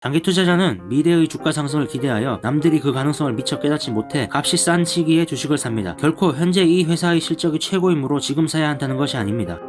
장기 투자자는 미래의 주가 상승을 기대하여 남들이 그 가능성을 미처 깨닫지 못해 값이 싼 시기에 주식을 삽니다. 결코 현재 이 회사의 실적이 최고이므로 지금 사야 한다는 것이 아닙니다.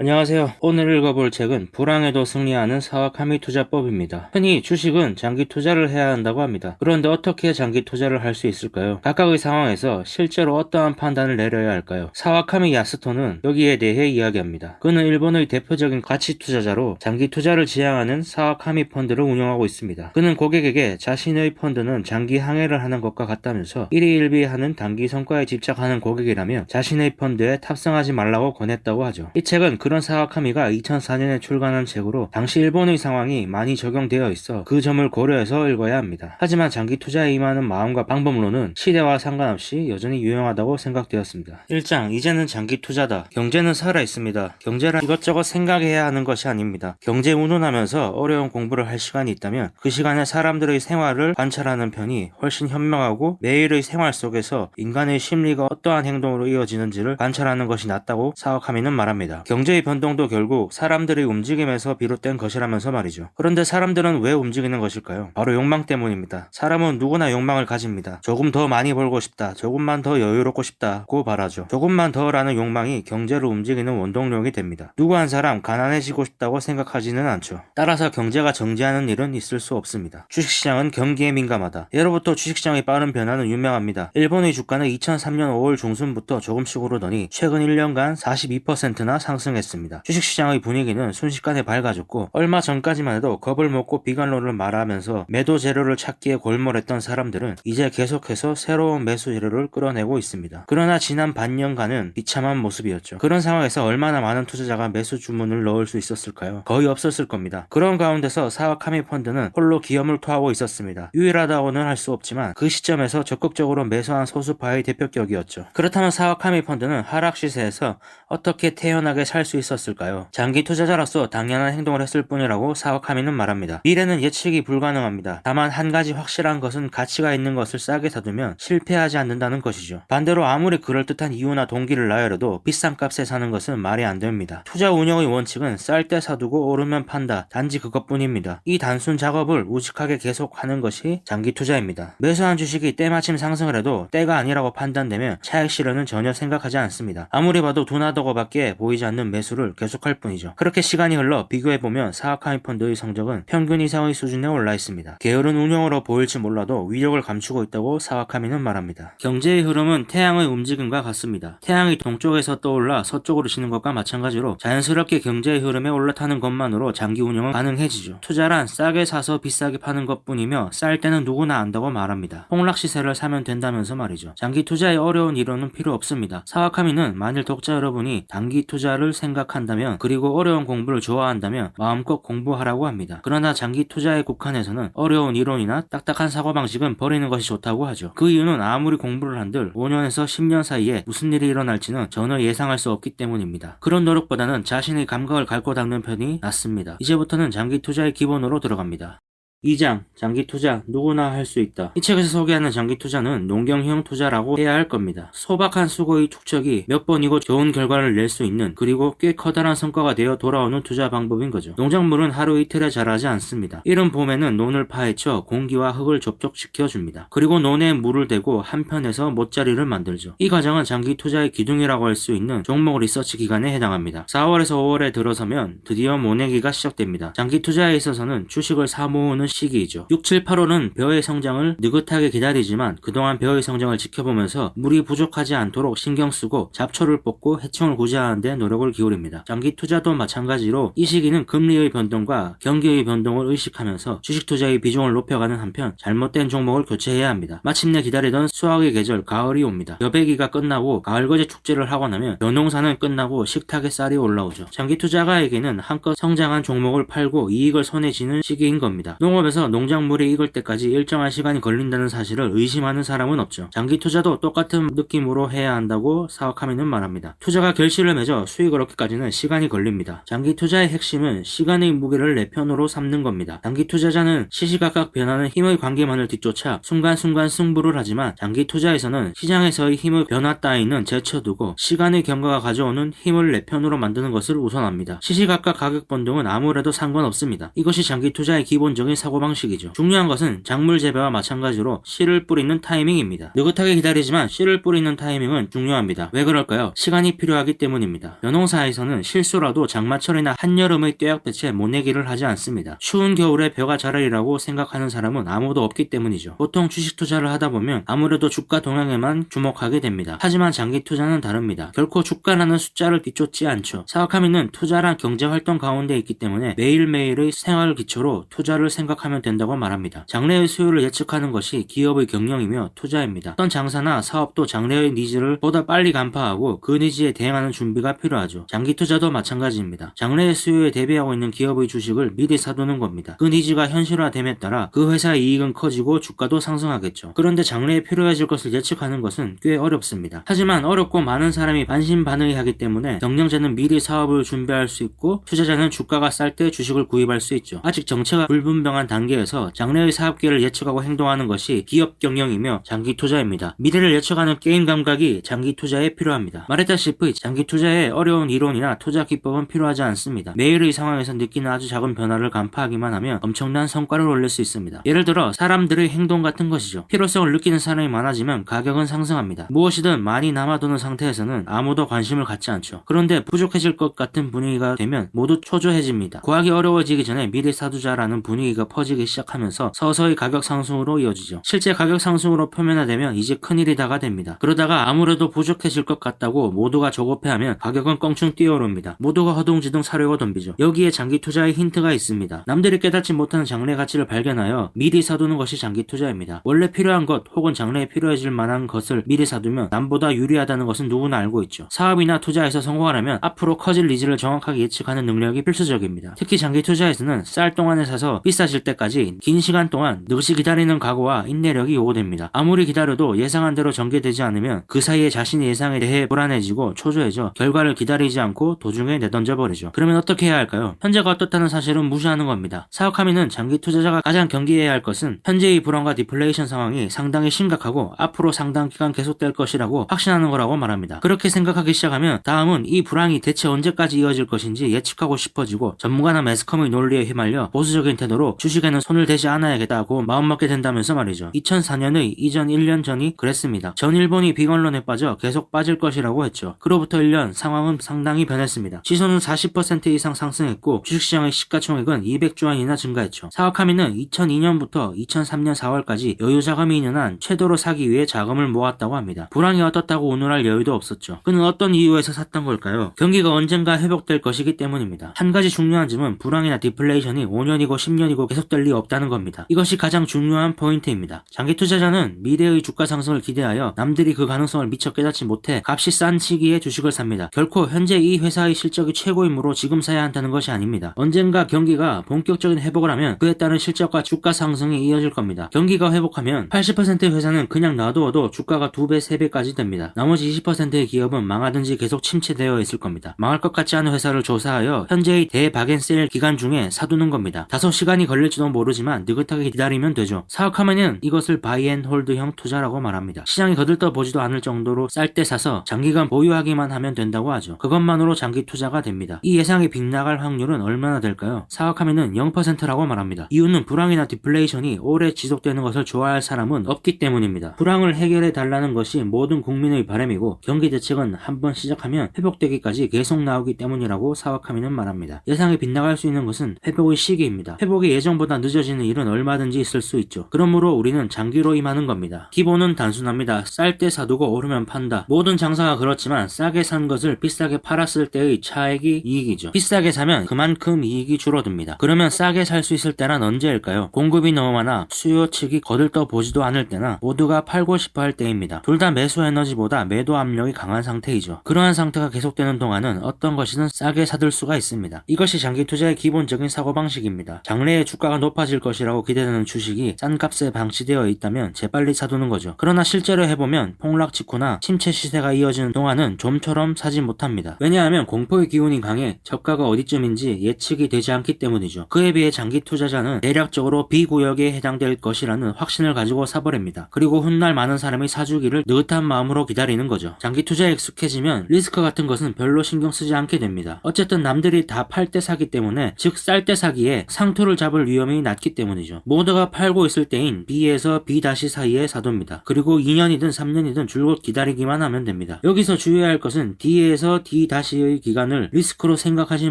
안녕하세요. 오늘 읽어볼 책은 불황에도 승리하는 사와카미 투자법입니다. 흔히 주식은 장기 투자를 해야 한다고 합니다. 그런데 어떻게 장기 투자를 할 수 있을까요? 각각의 상황에서 실제로 어떠한 판단을 내려야 할까요? 사와카미 야스토는 여기에 대해 이야기합니다. 그는 일본의 대표적인 가치 투자자로 장기 투자를 지향하는 사와카미 펀드를 운영하고 있습니다. 그는 고객에게 자신의 펀드는 장기 항해를 하는 것과 같다면서 일희일비하는 단기 성과에 집착하는 고객이라면 자신의 펀드에 탑승하지 말라고 권했다고 하죠. 이 책은 그런 사와카미가 2004년에 출간한 책으로 당시 일본의 상황이 많이 적용되어 있어 그 점을 고려해서 읽어야 합니다. 하지만 장기 투자에 임하는 마음과 방법론은 시대와 상관없이 여전히 유용하다고 생각되었습니다. 1장 이제는 장기 투자다. 경제는 살아있습니다. 경제란 이것저것 생각해야 하는 것이 아닙니다. 경제 운운하면서 어려운 공부를 할 시간이 있다면 그 시간에 사람들의 생활을 관찰하는 편이 훨씬 현명하고 매일의 생활 속에서 인간의 심리가 어떠한 행동으로 이어지는지를 관찰하는 것이 낫다고 사와카미는 말합니다. 경제의 변동도 결국 사람들의 움직임에서 비롯된 것이라면서 말이죠. 그런데 사람들은 왜 움직이는 것일까요? 바로 욕망 때문입니다. 사람은 누구나 욕망을 가집니다. 조금 더 많이 벌고 싶다, 조금만 더 여유롭고 싶다고 말하죠. 조금만 더라는 욕망이 경제를 움직이는 원동력이 됩니다. 누구 한 사람 가난해지고 싶다고 생각하지는 않죠. 따라서 경제가 정지하는 일은 있을 수 없습니다. 주식시장은 경기에 민감하다. 예로부터 주식시장의 빠른 변화는 유명합니다. 일본의 주가는 2003년 5월 중순부터 조금씩 오르더니 최근 1년간 42%나 상승했습니다. 주식시장의 분위기는 순식간에 밝아졌고 얼마 전까지만 해도 겁을 먹고 비관론을 말하면서 매도 재료를 찾기에 골몰했던 사람들은 이제 계속해서 새로운 매수 재료를 끌어내고 있습니다. 그러나 지난 반년간은 비참한 모습이었죠. 그런 상황에서 얼마나 많은 투자자가 매수 주문을 넣을 수 있었을까요? 거의 없었을 겁니다. 그런 가운데서 사와카미 펀드는 홀로 기염을 토하고 있었습니다. 유일하다고는 할 수 없지만 그 시점에서 적극적으로 매수한 소수파의 대표격이었죠. 그렇다면 사와카미 펀드는 하락 시세에서 어떻게 태연하게 살 수 있었을까요? 장기 투자자로서 당연한 행동을 했을 뿐이라고 사와카미는 말합니다. 미래는 예측이 불가능합니다. 다만 한 가지 확실한 것은 가치가 있는 것을 싸게 사두면 실패하지 않는다는 것이죠. 반대로 아무리 그럴듯한 이유나 동기를 나열해도 비싼 값에 사는 것은 말이 안 됩니다. 투자 운영의 원칙은 쌀 때 사두고 오르면 판다. 단지 그것뿐입니다. 이 단순 작업을 우직하게 계속하는 것이 장기 투자입니다. 매수한 주식이 때마침 상승을 해도 때가 아니라고 판단되면 차익 실현은 전혀 생각하지 않습니다. 아무리 봐도 둔하다고밖에 보이지 않는 매수를 계속할 뿐이죠. 그렇게 시간이 흘러 비교해보면 사와카미 펀드의 성적은 평균 이상의 수준에 올라 있습니다. 게으른 운영으로 보일지 몰라도 위력을 감추고 있다고 사와카미는 말합니다. 경제의 흐름은 태양의 움직임과 같습니다. 태양이 동쪽에서 떠올라 서쪽으로 치는 것과 마찬가지로 자연스럽게 경제의 흐름에 올라타는 것만으로 장기 운영은 가능해지죠. 투자란 싸게 사서 비싸게 파는 것뿐이며 쌀 때는 누구나 안다고 말합니다. 폭락 시세를 사면 된다면서 말이죠. 장기 투자의 어려운 이론은 필요 없습니다. 사와카미는 만일 독자 여러분이 단기 투자를 생각한다면 그리고 어려운 공부를 좋아한다면 마음껏 공부하라고 합니다. 그러나 장기 투자에 국한해서는 어려운 이론이나 딱딱한 사고방식은 버리는 것이 좋다고 하죠. 그 이유는 아무리 공부를 한들 5년에서 10년 사이에 무슨 일이 일어날지는 전혀 예상할 수 없기 때문입니다. 그런 노력보다는 자신의 감각을 갈고 닦는 편이 낫습니다. 이제부터는 장기 투자의 기본으로 들어갑니다. 2장 장기 투자 누구나 할 수 있다. 이 책에서 소개하는 장기 투자는 농경형 투자라고 해야 할 겁니다. 소박한 수고의 축적이 몇 번이고 좋은 결과를 낼 수 있는 그리고 꽤 커다란 성과가 되어 돌아오는 투자 방법인 거죠. 농작물은 하루 이틀에 자라지 않습니다. 이른 봄에는 논을 파헤쳐 공기와 흙을 접촉시켜 줍니다. 그리고 논에 물을 대고 한편에서 못자리를 만들죠. 이 과정은 장기 투자의 기둥이라고 할 수 있는 종목 리서치 기간에 해당합니다. 4월에서 5월에 들어서면 드디어 모내기가 시작됩니다. 장기 투자에 있어서는 주식을 사 모으는 시기이죠. 6, 7, 8월은 벼의 성장을 느긋하게 기다리지만 그동안 벼의 성장을 지켜보면서 물이 부족하지 않도록 신경 쓰고 잡초를 뽑고 해충을 구제하는 데 노력을 기울입니다. 장기 투자도 마찬가지로 이 시기는 금리의 변동과 경기의 변동을 의식하면서 주식 투자의 비중을 높여가는 한편 잘못된 종목을 교체해야 합니다. 마침내 기다리던 수확의 계절 가을이 옵니다. 여배기가 끝나고 가을거제 축제를 하고 나면 벼농사는 끝나고 식탁에 쌀이 올라오죠. 장기 투자가에게는 한껏 성장한 종목을 팔고 이익을 손에 쥐는 시기인 겁니다. 농업 농업에서 농작물이 익을 때까지 일정한 시간이 걸린다는 사실을 의심하는 사람은 없죠. 장기 투자도 똑같은 느낌으로 해야 한다고 사와카미는 말합니다. 투자가 결실을 맺어 수익을 얻기까지는 시간이 걸립니다. 장기 투자의 핵심은 시간의 무게를 내 편으로 삼는 겁니다. 장기 투자자는 시시각각 변하는 힘의 관계만을 뒤쫓아 순간순간 승부를 하지만 장기 투자에서는 시장에서의 힘의 변화 따위는 제쳐두고 시간의 경과가 가져오는 힘을 내 편으로 만드는 것을 우선합니다. 시시각각 가격 변동은 아무래도 상관없습니다. 이것이 장기 투자의 기본적인 사고방식이죠. 중요한 것은 작물 재배와 마찬가지로 씨를 뿌리는 타이밍입니다. 느긋하게 기다리지만 씨를 뿌리는 타이밍은 중요합니다. 왜 그럴까요? 시간이 필요하기 때문입니다. 벼농사에서는 실수라도 장마철이나 한여름의 떼약볕에 모내기를 하지 않습니다. 추운 겨울에 벼가 자라리라고 생각하는 사람은 아무도 없기 때문이죠. 보통 주식 투자를 하다 보면 아무래도 주가 동향에만 주목하게 됩니다. 하지만 장기 투자는 다릅니다. 결코 주가라는 숫자를 뒤쫓지 않죠. 사와카미는 투자란 경제활동 가운데 있기 때문에 매일매일의 생활 기초로 투자를 생각하면 된다고 말합니다. 장래의 수요를 예측하는 것이 기업의 경영이며 투자입니다. 어떤 장사나 사업도 장래의 니즈를 보다 빨리 간파하고 그 니즈에 대응하는 준비가 필요하죠. 장기 투자도 마찬가지입니다. 장래의 수요에 대비하고 있는 기업의 주식을 미리 사두는 겁니다. 그 니즈가 현실화됨에 따라 그 회사의 이익은 커지고 주가도 상승하겠죠. 그런데 장래에 필요해질 것을 예측하는 것은 꽤 어렵습니다. 하지만 어렵고 많은 사람이 반신반의하기 때문에 경영자는 미리 사업을 준비할 수 있고 투자자는 주가가 쌀 때 주식을 구입할 수 있죠. 아직 정체가 불분명한 단계에서 장래의 사업계를 예측하고 행동하는 것이 기업 경영이며 장기 투자입니다. 미래를 예측하는 게임 감각이 장기 투자에 필요합니다. 말했다시피 장기 투자에 어려운 이론이나 투자 기법은 필요하지 않습니다. 매일의 상황에서 느끼는 아주 작은 변화를 간파하기만 하면 엄청난 성과를 올릴 수 있습니다. 예를 들어 사람들의 행동 같은 것이죠. 필요성을 느끼는 사람이 많아지면 가격은 상승합니다. 무엇이든 많이 남아도는 상태에서는 아무도 관심을 갖지 않죠. 그런데 부족해질 것 같은 분위기가 되면 모두 초조해집니다. 구하기 어려워지기 전에 미리 사두자라는 분위기가 퍼지기 시작하면서 서서히 가격 상승으로 이어지죠. 실제 가격 상승으로 표면화되면 이제 큰일이다가 됩니다. 그러다가 아무래도 부족해질 것 같다고 모두가 조급해하면 가격은 껑충 뛰어오릅니다. 모두가 허둥지둥 사려고 덤비죠. 여기에 장기 투자의 힌트가 있습니다. 남들이 깨닫지 못하는 장래 가치를 발견하여 미리 사두는 것이 장기 투자입니다. 원래 필요한 것 혹은 장래에 필요해질 만한 것을 미리 사두면 남보다 유리하다는 것은 누구나 알고 있죠. 사업이나 투자에서 성공하려면 앞으로 커질 니즈를 정확하게 예측하는 능력이 필수적입니다. 특히 장기 투자에서는 쌀 동안에 사서 비싸질 때까지 긴 시간 동안 늡이 기다리는 각오와 인내력이 요구됩니다. 아무리 기다려도 예상한 대로 전개되지 않으면 그 사이에 자신의 예상에 대해 불안해지고 초조해져 결과를 기다리지 않고 도중에 내던져버리죠. 그러면 어떻게 해야 할까요? 현재가 어떻다는 사실은 무시하는 겁니다. 사와카미는 장기 투자자가 가장 경계해야 할 것은 현재의 불황과 디플레이션 상황이 상당히 심각하고 앞으로 상당 기간 계속될 것이라고 확신하는 거라고 말합니다. 그렇게 생각하기 시작하면 다음은 이 불황이 대체 언제까지 이어질 것인지 예측하고 싶어지고 전문가나 매스컴의 논리에 휘말려 보수적인 태도로 주식에는 손을 대지 않아야겠다고 마음먹게 된다면서 말이죠. 2004년의 이전 1년 전이 그랬습니다. 전 일본이 비건론에 빠져 계속 빠질 것이라고 했죠. 그로부터 1년 상황은 상당히 변했습니다. 지수는 40% 이상 상승했고 주식시장의 시가총액은 200조 원이나 증가했죠. 사와카미는 2002년부터 2003년 4월까지 여유 자금이 있는 한 최대로 사기 위해 자금을 모았다고 합니다. 불황이 어떻다고 운운할 여유도 없었죠. 그는 어떤 이유에서 샀던 걸까요? 경기가 언젠가 회복될 것이기 때문입니다. 한 가지 중요한 점은 불황이나 디플레이션이 5년이고 10년이고 계속될 리 없다는 겁니다. 이것이 가장 중요한 포인트입니다. 장기 투자자는 미래의 주가 상승을 기대하여 남들이 그 가능성을 미처 깨닫지 못해 값이 싼 시기에 주식을 삽니다. 결코 현재 이 회사의 실적이 최고이므로 지금 사야 한다는 것이 아닙니다. 언젠가 경기가 본격적인 회복을 하면 그에 따른 실적과 주가 상승이 이어질 겁니다. 경기가 회복하면 80%의 회사는 그냥 놔두어도 주가가 2배, 3배까지 됩니다. 나머지 20%의 기업은 망하든지 계속 침체되어 있을 겁니다. 망할 것 같지 않은 회사를 조사하여 현재의 대박앤세일 기간 중에 사두는 겁니다. 다소 시간이 걸릴지도 모르지만 느긋하게 기다리면 되죠. 사와카미는 이것을 바이앤홀드형 투자라고 말합니다. 시장이 거들떠 보지도 않을 정도로 쌀 때 사서 장기간 보유하기만 하면 된다고 하죠. 그것만으로 장기 투자가 됩니다. 이 예상이 빗나갈 확률은 얼마나 될까요? 사와카미는 0%라고 말합니다. 이유는 불황이나 디플레이션이 오래 지속되는 것을 좋아할 사람은 없기 때문입니다. 불황을 해결해 달라는 것이 모든 국민의 바람이고 경기 대책은 한번 시작하면 회복되기까지 계속 나오기 때문이라고 사와카미는 말합니다. 예상이 빗나갈 수 있는 것은 회복의 시기입니다. 회복이 예정보다 늦어지는 일은 얼마든지 있을 수 있죠. 그러므로 우리는 장기로 임하는 겁니다. 기본은 단순합니다. 쌀 때 사두고 오르면 판다. 모든 장사가 그렇지만 싸게 산 것을 비싸게 팔았을 때의 차액이 이익이죠. 비싸게 사면 그만큼 이익이 줄어듭니다. 그러면 싸게 살 수 있을 때란 언제일까요? 공급이 너무 많아 수요 측이 거들떠 보지도 않을 때나 모두가 팔고 싶어 할 때입니다. 둘 다 매수 에너지보다 매도 압력이 강한 상태이죠. 그러한 상태가 계속되는 동안은 어떤 것이든 싸게 사들 수가 있습니다. 이것이 장기 투자의 기본적인 사고방식입니다. 장래의 주가 주가가 높아질 것이라고 기대되는 주식이 싼 값에 방치되어 있다면 재빨리 사두는 거죠. 그러나 실제로 해보면 폭락 직후나 침체 시세가 이어지는 동안은 좀처럼 사지 못합니다. 왜냐하면 공포의 기운이 강해 저가가 어디쯤인지 예측이 되지 않기 때문이죠. 그에 비해 장기 투자자는 대략적으로 B구역에 해당될 것이라는 확신을 가지고 사버립니다. 그리고 훗날 많은 사람이 사주기를 느긋한 마음으로 기다리는 거죠. 장기 투자에 익숙해지면 리스크 같은 것은 별로 신경 쓰지 않게 됩니다. 어쨌든 남들이 다 팔 때 사기 때문에, 즉 쌀 때 사기에 상투를 잡을 위험이 낮기 때문이죠. 모두가 팔고 있을 때인 B에서 B 다시 사이에 사둡니다. 그리고 2년이든 3년이든 줄곧 기다리기만 하면 됩니다. 여기서 주의해야 할 것은 D에서 D 다시의 기간을 리스크로 생각하지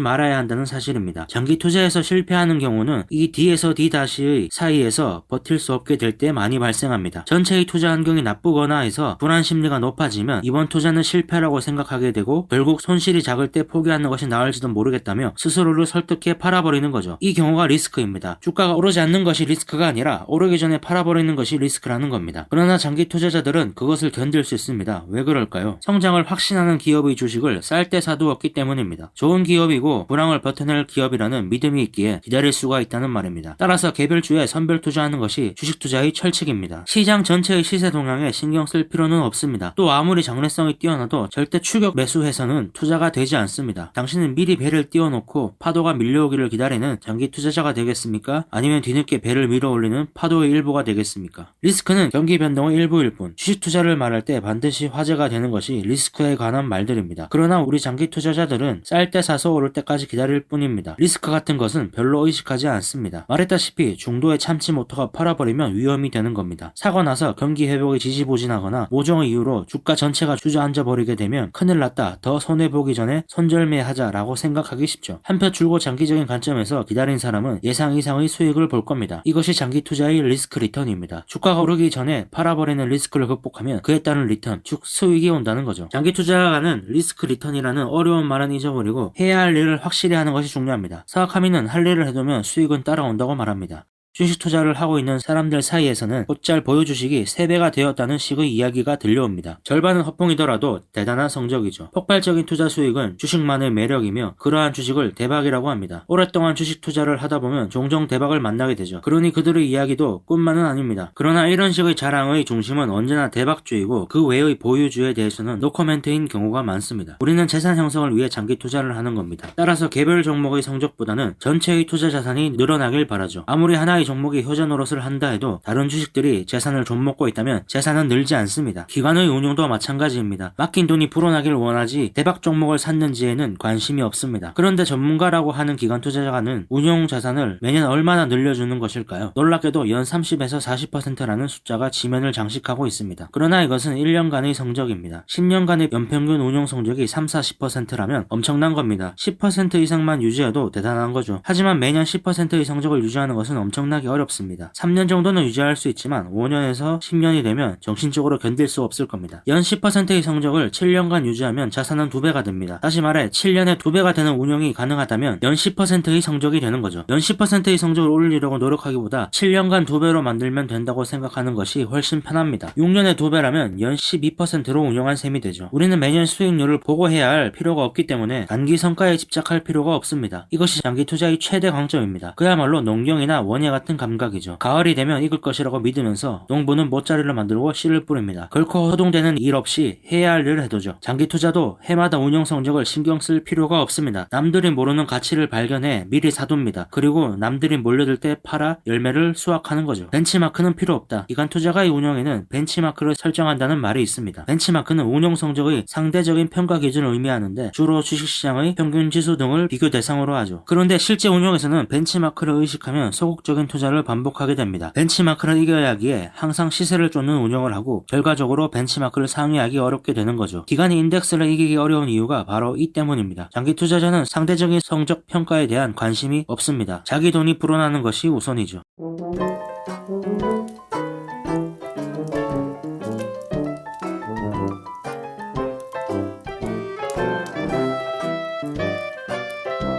말아야 한다는 사실입니다. 장기 투자에서 실패하는 경우는 이 D에서 D 다시의 사이에서 버틸 수 없게 될 때 많이 발생합니다. 전체의 투자 환경이 나쁘거나 해서 불안 심리가 높아지면 이번 투자는 실패라고 생각하게 되고 결국 손실이 작을 때 포기하는 것이 나을지도 모르겠다며 스스로를 설득해 팔아버리는 거죠. 이 경우가 리스크입니다. 주가가 오르지 않는 것이 리스크가 아니라 오르기 전에 팔아버리는 것이 리스크라는 겁니다. 그러나 장기 투자자들은 그것을 견딜 수 있습니다. 왜 그럴까요? 성장을 확신하는 기업의 주식을 쌀 때 사두었기 때문입니다. 좋은 기업이고 불황을 버텨낼 기업이라는 믿음이 있기에 기다릴 수가 있다는 말입니다. 따라서 개별주에 선별 투자하는 것이 주식 투자의 철칙입니다. 시장 전체의 시세 동향에 신경 쓸 필요는 없습니다. 또 아무리 장래성이 뛰어나도 절대 추격 매수해서는 투자가 되지 않습니다. 당신은 미리 배를 띄워놓고 파도가 밀려오기를 기다리는 장기 투자자가 되겠습니까? 아니면 뒤늦게 배를 밀어올리는 파도의 일부가 되겠습니까? 리스크는 경기 변동의 일부일 뿐, 주식 투자를 말할 때 반드시 화제가 되는 것이 리스크에 관한 말들입니다. 그러나 우리 장기 투자자들은 쌀 때 사서 오를 때까지 기다릴 뿐입니다. 리스크 같은 것은 별로 의식하지 않습니다. 말했다시피 중도에 참지 못하고 팔아버리면 위험이 되는 겁니다. 사고 나서 경기 회복이 지지부진하거나 모종의 이유로 주가 전체가 주저앉아 버리게 되면 큰일 났다, 더 손해보기 전에 손절매하자라고 생각하기 쉽죠. 한편 줄고 장기적인 관점에서 기다린 사람은 예상 이상의 수익을 볼 겁니다. 이것이 장기 투자의 리스크 리턴입니다. 주가가 오르기 전에 팔아버리는 리스크를 극복하면 그에 따른 리턴, 즉 수익이 온다는 거죠. 장기 투자가는 리스크 리턴이라는 어려운 말은 잊어버리고 해야 할 일을 확실히 하는 것이 중요합니다. 사와카미는 할 일을 해두면 수익은 따라온다고 말합니다. 주식 투자를 하고 있는 사람들 사이에서는 곧잘 보유 주식이 3배가 되었다는 식의 이야기가 들려옵니다. 절반은 헛봉이더라도 대단한 성적이죠. 폭발적인 투자 수익은 주식만의 매력이며 그러한 주식을 대박이라고 합니다. 오랫동안 주식 투자를 하다 보면 종종 대박을 만나게 되죠. 그러니 그들의 이야기도 꿈만은 아닙니다. 그러나 이런 식의 자랑의 중심은 언제나 대박주이고 그 외의 보유주에 대해서는 노코멘트인 경우가 많습니다. 우리는 재산 형성을 위해 장기 투자를 하는 겁니다. 따라서 개별 종목의 성적보다는 전체의 투자 자산이 늘어나길 바라죠. 아무리 하나의 종목이 효자 노릇을 한다 해도 다른 주식들이 재산을 좀 먹고 있다면 재산은 늘지 않습니다. 기관의 운용도 마찬가지입니다. 맡긴 돈이 불어나길 원하지 대박 종목을 샀는지에는 관심이 없습니다. 그런데 전문가라고 하는 기관 투자자는 운용 자산을 매년 얼마나 늘려주는 것일까요? 놀랍게도 연 30에서 40%라는 숫자가 지면을 장식하고 있습니다. 그러나 이것은 1년간의 성적입니다. 10년간의 연평균 운용 성적이 30-40%라면 엄청난 겁니다. 10% 이상만 유지해도 대단한 거죠. 하지만 매년 10%의 성적을 유지하는 것은 엄청나게 어렵습니다. 3년 정도는 유지할 수 있지만 5년에서 10년이 되면 정신적으로 견딜 수 없을 겁니다. 연 10%의 성적을 7년간 유지하면 자산은 2배가 됩니다. 다시 말해 7년에 2배가 되는 운용이 가능하다면 연 10%의 성적이 되는 거죠. 연 10%의 성적을 올리려고 노력하기보다 7년간 2배로 만들면 된다고 생각하는 것이 훨씬 편합니다. 6년에 2배라면 연 12%로 운용한 셈이 되죠. 우리는 매년 수익률을 보고해야 할 필요가 없기 때문에 단기 성과에 집착할 필요가 없습니다. 이것이 장기 투자의 최대 강점입니다. 그야말로 농경이나 원예 같은 감각이죠. 가을이 되면 익을 것이라고 믿으면서 농부는 모짜리를 만들고 씨를 뿌립니다. 결코 허둥대는 일 없이 해야 할 일을 해두죠. 장기 투자도 해마다 운용 성적을 신경 쓸 필요가 없습니다. 남들이 모르는 가치를 발견해 미리 사둡니다. 그리고 남들이 몰려들 때 팔아 열매를 수확하는 거죠. 벤치마크는 필요 없다. 기관 투자가의 운용에는 벤치마크를 설정한다는 말이 있습니다. 벤치마크는 운용 성적의 상대적인 평가 기준을 의미하는데 주로 주식시장의 평균 지수 등을 비교 대상으로 하죠. 그런데 실제 운용에서는 벤치마크를 의식하면 소극적인 투자를 반복하게 됩니다. 벤치마크를 이겨야 하기에 항상 시세를 쫓는 운영을 하고 결과적으로 벤치마크를 상회하기 어렵게 되는 거죠. 기관이 인덱스를 이기기 어려운 이유가 바로 이 때문입니다. 장기 투자자는 상대적인 성적 평가에 대한 관심이 없습니다. 자기 돈이 불어나는 것이 우선이죠.